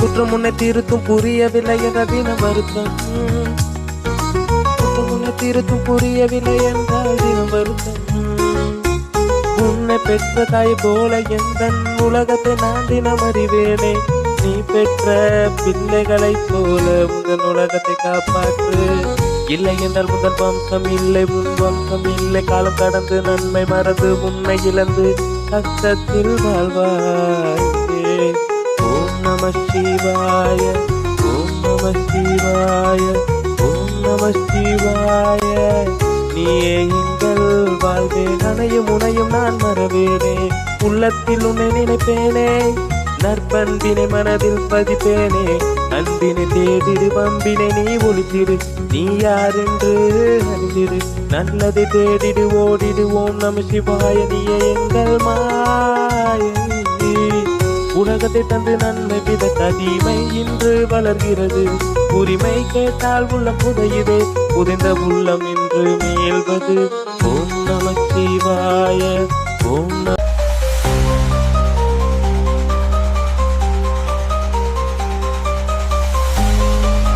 குற்றம் உன்னை திருத்தும் புரியவில்லை என்ற தினம் வருத்தம். குற்றம் உன்னை திருத்தும் புரியவில்லை என்றால் தினம் வருத்தம். உன்னை பெற்ற தாய் போல எந்த உலகத்தை நான் தினம் அறிவேனே. நீ பெற்ற பிள்ளைகளைப் போல உங்கள் உலகத்தை காப்பாற்று. இல்லை என்றால் முதல் வம்சம் இல்லை, முன் வம்சம் இல்லை. காலம் கடந்து நன்மை மறந்து உன்னை இழந்து கஷ்டத்தில் வாழ்வாயே. ஓம் நம சிவாய, ஓம் நம சிவாய, ஓம் நம சிவாய. நீயே எங்கள் வாழ்வே, நனையும் உனையும் நான் மறவேனே. உள்ளத்தில் உன்னை நினைப்பேனே, நற்பண்பினை மனதில் பதிப்பேனே. அன்பினை தேடிடு, வம்பினை நீ ஒழித்திடு. நீ யார் என்று அறிந்திடு, நல்லதை தேடிடு, ஓடிடு. ஓம் நம சிவாய. நீயே எங்கள் மாயை. உலகத்தை தந்து நன்மை வித தீமை இன்று வளர்கிறது. உரிமை கேட்டால் உள்ளம் புதையுதே, புதைந்த உள்ளம் இன்று மேல்வது. ஓம்